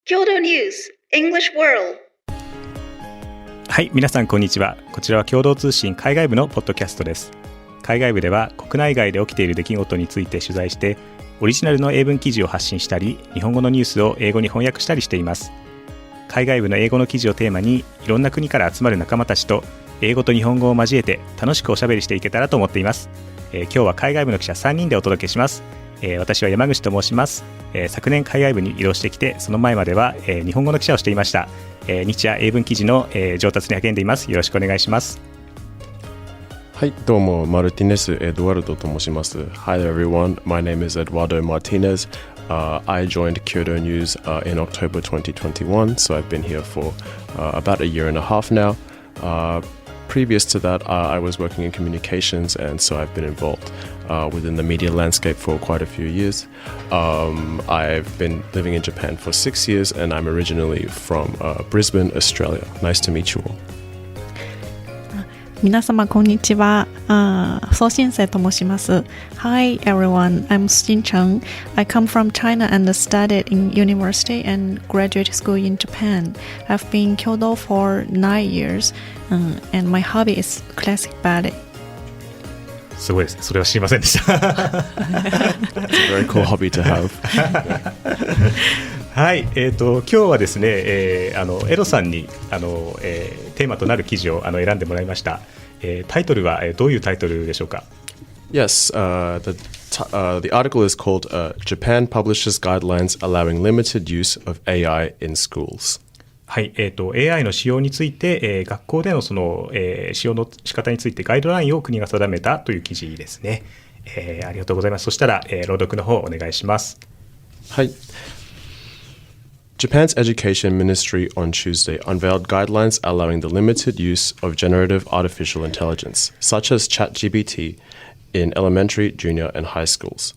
Kyodo News English World。 はい、皆さんこんにちは。こちらは共同通信海外部のポッドキャストです。海外部では国内外で起きている出来事について取材してオリジナルの英文記事を発信したり、日本語のニュースを英語に翻訳したりしています。海外部の英語の記事をテーマにいろんな国から集まる仲間たちと英語と日本語を交えて楽しくおしゃべりしていけたらと思っています。今日は海外部の記者3人でお届けします。私は山口と申します。昨年海外部に移動してきて、その前までは日本語の記者をしていました。日夜英文記事の上達に励んでいます。よろしくお願いします。はい、どうもマルティネス・エドワルドと申します。Hi there everyone, my name is Eduardo Martinez. I joined Kyodo News in October 2021, so I've been here for about a year and a half now. Previous to that, I was working in communications, and so I've been involved within the media landscape for quite a few years. I've been living in Japan for 6 years, and I'm originally from Brisbane, Australia. Nice to meet you all. 皆様こんにちは。送信生と申します。Hi everyone, I'm Xin Cheng. I come from China and studied in university and graduate school in Japan. I've been in Kyoto for 9 years, and my hobby is classic ballet. すごいですね。それは知りませんでした。It's a very cool hobby to have. はい、今日はですね、エドさんにテーマとなる記事を選んでもらいました。タイトルはどういうタイトルでしょうか？ Yes, the article is called Japan Publishes Guidelines Allowing Limited Use of AI in Schools. はい、AI の使用について、学校でのその、使用の仕方についてガイドラインを国が定めたという記事ですね。ありがとうございます。そしたら、朗読の方お願いします。はい。Japan's Education Ministry on Tuesday unveiled guidelines allowing the limited use of generative artificial intelligence, such as ChatGPT, in elementary, junior, and high schools.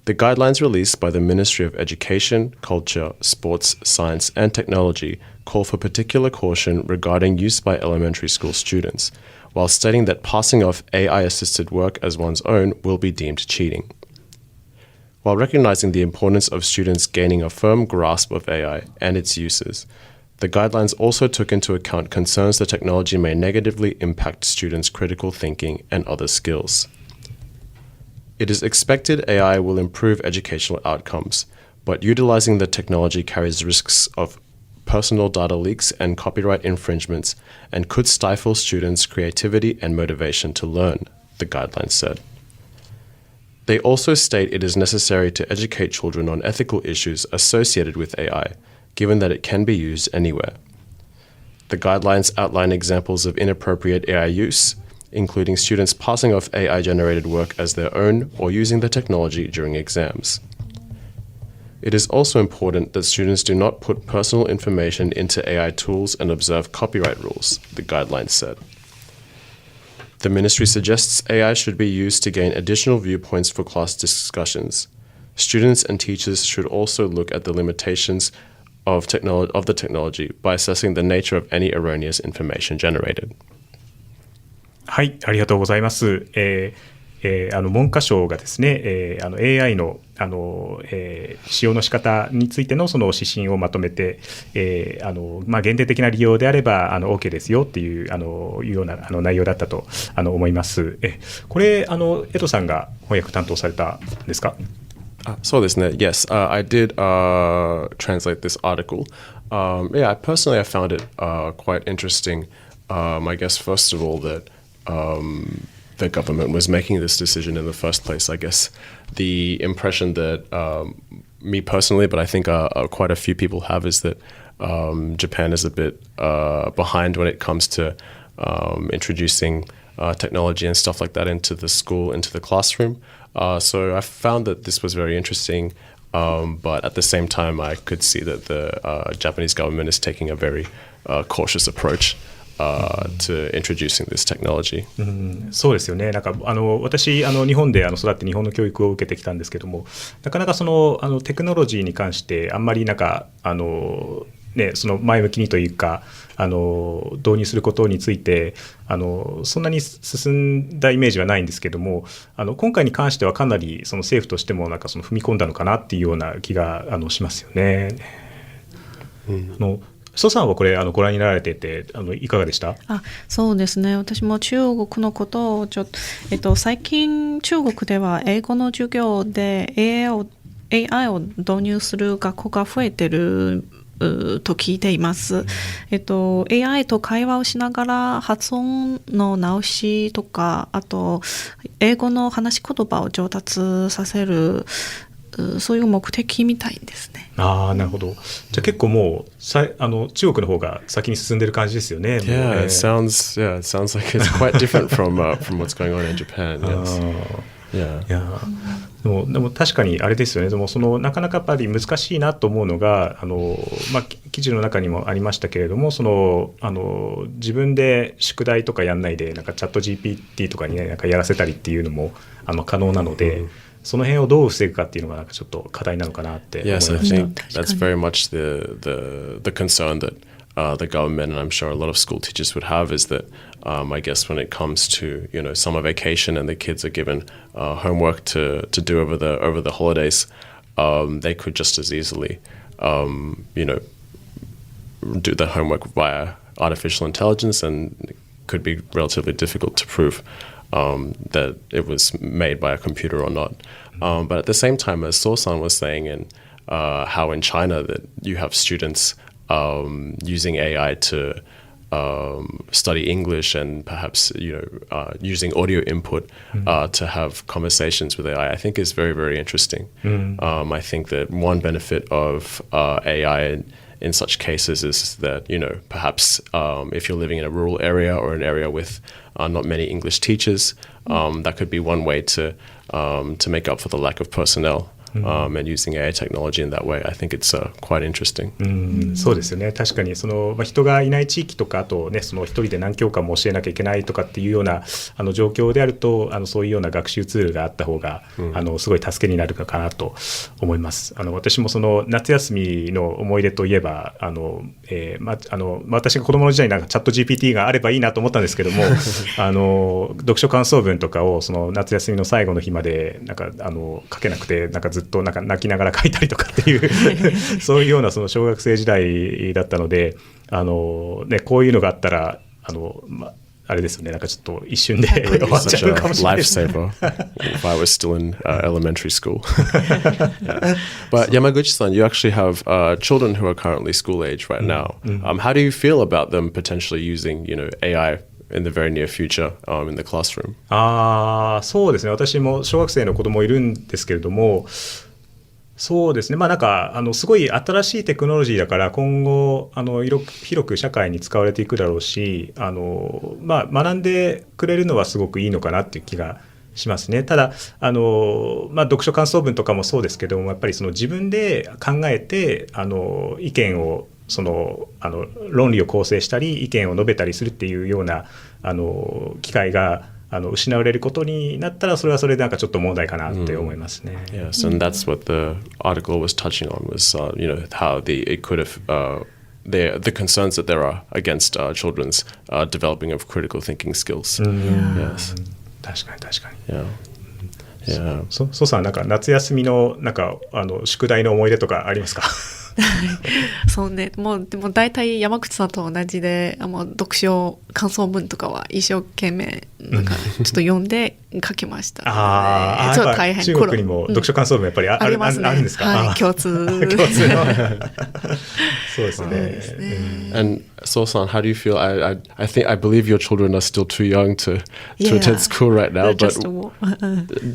The guidelines released by the Ministry of Education, Culture, Sports, Science, and Technology call for particular caution regarding use by elementary school students, while stating that passing off AI-assisted work as one's own will be deemed cheating. While recognizing the importance of students gaining a firm grasp of AI and its uses, the guidelines also took into account concerns the technology may negatively impact students' critical thinking and other skills. It is expected AI will improve educational outcomes, but utilizing the technology carries risks of personal data leaks and copyright infringements and could stifle students' creativity and motivation to learn, the guidelines said. They also state it is necessary to educate children on ethical issues associated with AI, given that it can be used anywhere. The guidelines outline examples of inappropriate AI use, including students passing off AI-generated work as their own or using the technology during exams. It is also important that students do not put personal information into AI tools and observe copyright rules, the guidelines said. The ministry suggests AI should be used to gain additional viewpoints for class discussions. Students and teachers should also look at the limitations of the technology by assessing the nature of any erroneous information generated. はい、ありがとうございます。文科省がですね、AI の、使用の仕方についてのその指針をまとめて、限定的な利用であればOK ですよっていういうような内容だったと思います。これエドさんが翻訳担当されたんですか？そうですね。Yes, I did translate this article. Yeah, personally I found it quite interesting. I guess first of all that the government was making this decision in the first place. I guess the impression that me personally, but I think quite a few people have, is that Japan is a bit behind when it comes to introducing technology and stuff like that into the school, into the classroom. So I found that this was very interesting, but at the same time I could see that the Japanese government is taking a very cautious approach to introducing this technology. そうですよね。なんか私日本で育って日本の教育を受けてきたんですけども、なかなかそのテクノロジーに関してあんまりなんかその前向きにというか導入することについてそんなに進んだイメージはないんですけども、今回に関してはかなりその政府としてもなんかその踏み込んだのかなっていうような気がしますよね。蘇さんはこれご覧になられてていかがでした？そうですね。私も中国のことを最近中国では英語の授業で AI を導入する学校が増えてると聞いています。AI と会話をしながら発音の直しとか、あと英語の話し言葉を上達させる、そういう目的みたいですね。なるほど。じゃあ結構もう中国の方が先に進んでる感じですよね。Yeah, it sounds like it's quite different from what's going on in Japan. Yes. Yeah. でも確かにあれですよね。でもなかなかやっぱり難しいなと思うのが記事の中にもありましたけれども、自分で宿題とかやんないでチャット GPT とかにねやらせたりっていうのも可能なので、その辺をどう防ぐかっていうのがちょっと課題なのかなって思いました。Yes, I think that's very much the concern that the government and I'm sure a lot of school teachers would have is that I guess when it comes to summer vacation and the kids are given homework to do over the holidays, they could just as easily do the homework via artificial intelligence, and it could be relatively difficult to prove that it was made by a computer or not. But at the same time, as So-san was saying, and how in China that you have students using AI to study English and perhaps using audio input to have conversations with AI, I think is very, very interesting. I think that one benefit of AI in such cases is that perhaps if you're living in a rural area or an area with not many English teachers, that could be one way to make up for the lack of personnel. And using AI technology in that way, I think it's quite interesting. そうですよね。確かに人がいない地域とか、あとね一人で何教科も教えなきゃいけないとかっていうような状況であるとそういうような学習ツールがあった方がすごい助けになるかなと思います。私も夏休みの思い出といえば私が子供の時代にチャット GPT があればいいなと思ったんですけども読書感想文とかを夏休みの最後の日まで書けなくてずっと泣きながら書いたりとかっていうそういうような小学生時代だったのでこういうのがあったらあれですよね、ちょっと一瞬で終わっちゃうかもしれないですね。Lifesaver if I was still in elementary school. But Yamaguchi-san, you actually have children who are currently school age right now. How do you feel about them potentially using AI in the very near future in the classroom? そうですね。私も小学生の子供いるんですけれども、そうですね。すごい新しいテクノロジーだから今後広く社会に使われていくだろうし、学んでくれるのはすごくいいのかなっていう気がしますね。ただ読書感想文とかもそうですけども、やっぱり自分で考えて意見を論理を構成したり意見を述べたりするっていうような機会が失われることになったら、それはそれでちょっと問題かなって思いますね。Yes, and that's what the article was touching on was how it could have the concerns that there are against children's developing of critical thinking skills. Yes. 確かに。Yeah. そうさん夏休みの宿題の思い出とかありますか？そうね。でも大体山口さんと同じで、読書感想文とかは一生懸命ちょっと読んで書きました。ちょっと大変。中国にも読書感想文やっぱりありますね。あるんですか？はい、共通の。そうですね。And So-san, how do you feel? I believe your children are still too young to attend school right now, but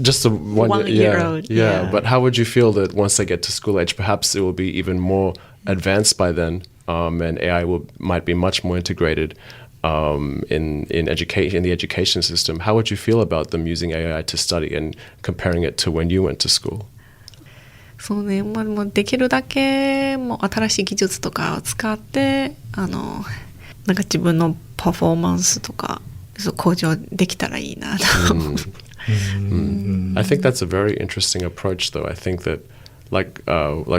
just a 1 year old. Yeah, but how would you feel that once they get to school age, perhaps it will be even more advanced by then, and AI might be much more integrated in the education system? How would you feel about them using AI to study and comparing it to when you went to school? そうね、もうできるだけ新しい技術とかを使って自分のパフォーマンスとか向上できたらいいなと。I think that's a very interesting approach, though. I think that, like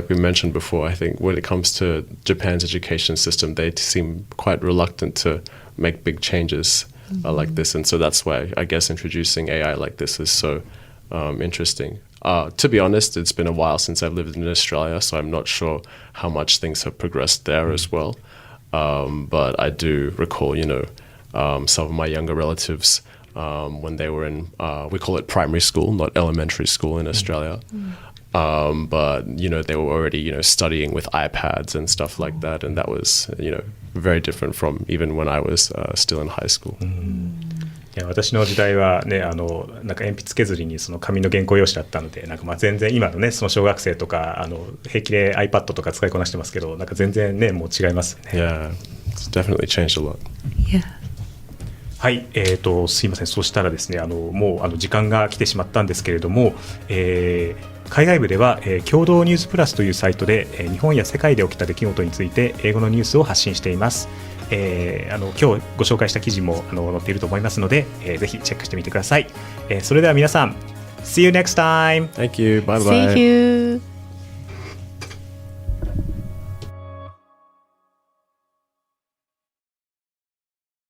we mentioned before, I think when it comes to Japan's education system, they seem quite reluctant to make big changes like this, and so that's why I guess introducing AI like this is so interesting. To be honest, it's been a while since I've lived in Australia, so I'm not sure how much things have progressed there as well. But I do recall, some of my younger relatives when they were in, we call it primary school, not elementary school in Australia. But, they were already, studying with iPads and stuff like that. And that was, very different from even when I was still in high school. いや私の時代はねなんか鉛筆削りにその紙の原稿用紙だったのでなんか全然今のねその小学生とか平気で iPad とか使いこなしてますけどなんか全然ねもう違いますね。Yeah, it's definitely changed a lot. Yeah. はい、すいません。そしたらですねもう時間が来てしまったんですけれども、海外部では、共同ニュースプラスというサイトで、日本や世界で起きた出来事について英語のニュースを発信しています。今日ご紹介した記事も載っていると思いますので、ぜひチェックしてみてください。それでは皆さん See you next time! Thank you. Bye bye. See you.